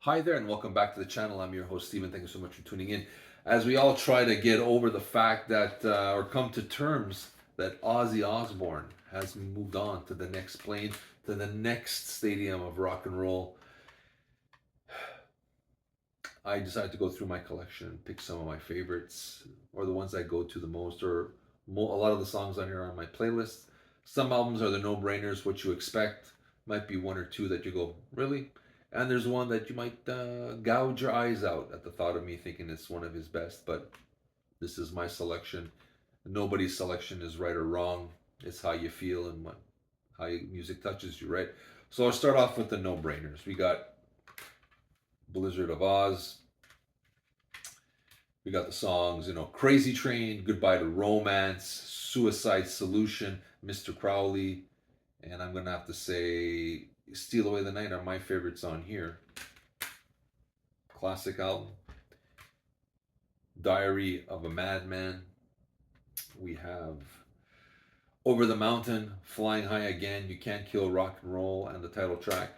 Hi there, and welcome back to the channel. I'm your host, Steven. Thank you so much for tuning in. As we all try to get over the fact that, or come to terms that Ozzy Osbourne has moved on to the next plane, to the next stadium of rock and roll, I decided to go through my collection and pick some of my favorites, or the ones I go to the most, or a lot of the songs on here are on my playlist. Some albums are the no-brainers, what you expect. Might be one or two that you go, really? And there's one that you might gouge your eyes out at the thought of me thinking it's one of his best, but this is my selection. Nobody's selection is right or wrong. It's how you feel and how music touches you, right? So I'll start off with the no-brainers. We got Blizzard of Oz. We got the songs, Crazy Train, Goodbye to Romance, Suicide Solution, Mr. Crowley, and I'm going to have to say Steal Away the Night are my favorites on here. Classic album. Diary of a Madman. We have Over the Mountain, Flying High Again, You Can't Kill Rock and Roll, and the title track,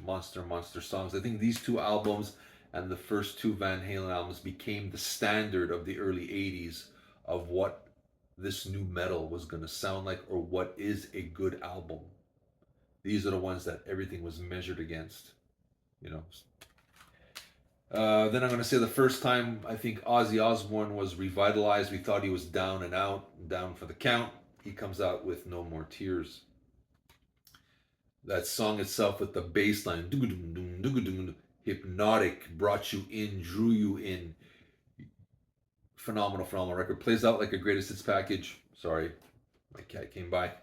Monster Songs. I think these two albums and the first two Van Halen albums became the standard of the early 80s of what this new metal was going to sound like, or what is a good album. These are the ones that everything was measured against, Then I'm going to say the first time I think Ozzy Osbourne was revitalized, we thought he was down and out, down for the count. He comes out with No More Tears. That song itself with the bass line, hypnotic, brought you in, drew you in. Phenomenal record. Plays out like a greatest hits package. Sorry, my cat came by.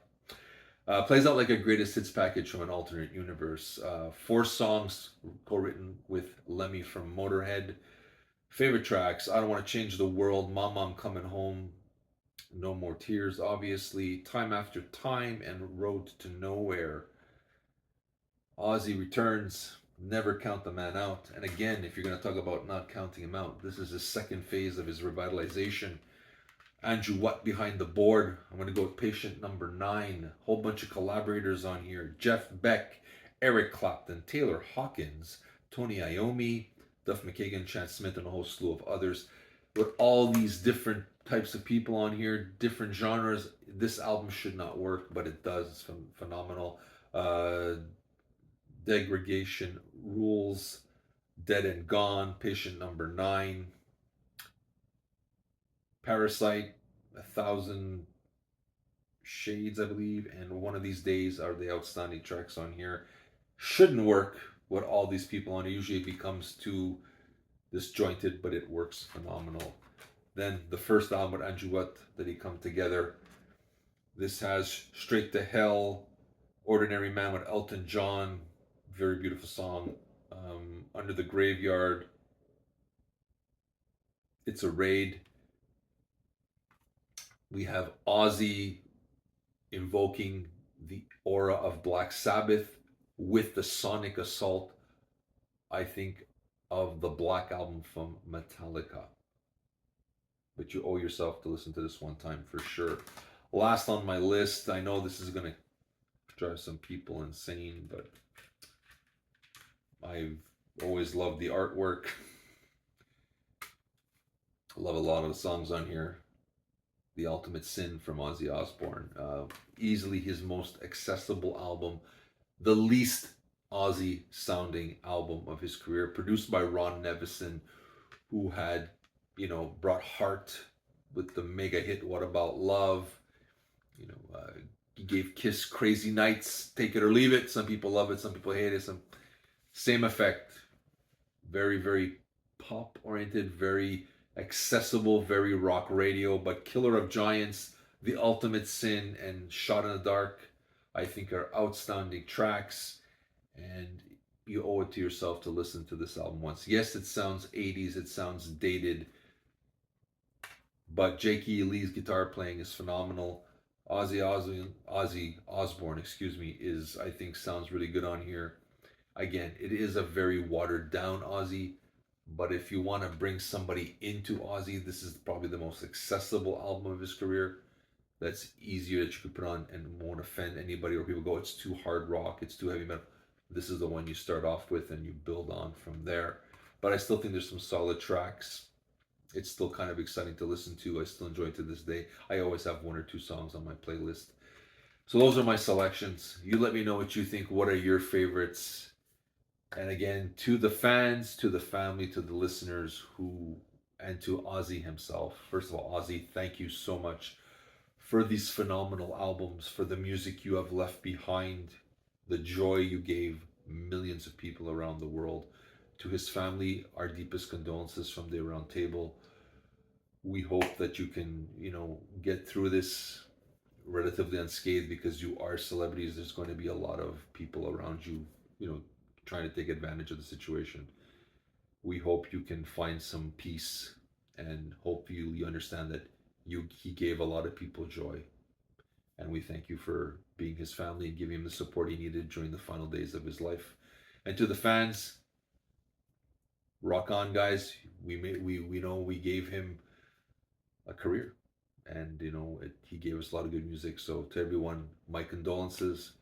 Plays out like a greatest hits package from an alternate universe. 4 songs co-written with Lemmy from Motorhead. Favorite tracks: I Don't Want to Change the World, Mom, I'm Coming Home, No More Tears, obviously, Time After Time, and Road to Nowhere. Ozzy returns, Never Count the Man Out. And again, if you're going to talk about not counting him out, this is his second phase of his revitalization. Andrew Watt behind the board. I'm going to go with patient number 9. Whole bunch of collaborators on here. Jeff Beck, Eric Clapton, Taylor Hawkins, Tony Iommi, Duff McKagan, Chance Smith, and a whole slew of others. With all these different types of people on here, different genres, this album should not work, but it does. It's phenomenal. Degradation Rules, Dead and Gone, patient number 9. Parasite, 1,000 Shades, I believe, and One of These Days are the outstanding tracks on here. Shouldn't work with all these people on it. Usually it becomes too disjointed, but it works phenomenal. Then the first album with Andrew Watt that he come together. This has Straight to Hell, Ordinary Man with Elton John, very beautiful song. Under the Graveyard, It's a Raid. We have Ozzy invoking the aura of Black Sabbath with the sonic assault, I think, of the Black Album from Metallica. But you owe yourself to listen to this one time for sure. Last on my list, I know this is going to drive some people insane, but I've always loved the artwork. I love a lot of the songs on here. The Ultimate Sin from Ozzy Osbourne. Easily his most accessible album. The least Ozzy sounding album of his career. Produced by Ron Nevison, who had, brought heart with the mega hit What About Love. He gave Kiss Crazy Nights, Take It or Leave It. Some people love it, some people hate it. Same effect. Very, very pop oriented, very accessible, very rock radio. But Killer of Giants, The Ultimate Sin, and Shot in the Dark, I think, are outstanding tracks, and you owe it to yourself to listen to this album once. Yes, it sounds 80s, it sounds dated, but Jake E. Lee's guitar playing is phenomenal. Ozzy Osbourne, is, I think, sounds really good on here. Again, it is a very watered down Ozzy, but if you want to bring somebody into Ozzy, this is probably the most accessible album of his career. That's easier that you could put on and won't offend anybody, or people go, it's too hard rock, it's too heavy metal. this is the one you start off with and you build on from there. But I still think there's some solid tracks. It's still kind of exciting to listen to. I still enjoy it to this day. I always have one or two songs on my playlist. So those are my selections. You let me know what you think. What are your favorites? And again, to the fans, to the family, to the listeners who, and to Ozzy himself. First of all, Ozzy, thank you so much for these phenomenal albums, for the music you have left behind, the joy you gave millions of people around the world. To his family, our deepest condolences from the Aroundtable. We hope that you can, get through this relatively unscathed, because you are celebrities. There's going to be a lot of people around you, trying to take advantage of the situation. We hope you can find some peace, and hope you understand that he gave a lot of people joy, and we thank you for being his family and giving him the support he needed during the final days of his life. And to the fans, rock on, guys. We know we gave him a career, and he gave us a lot of good music. So to everyone, my condolences.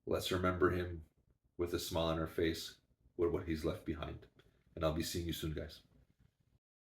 Let's remember him with a smile on our face with what he's left behind. And I'll be seeing you soon, guys.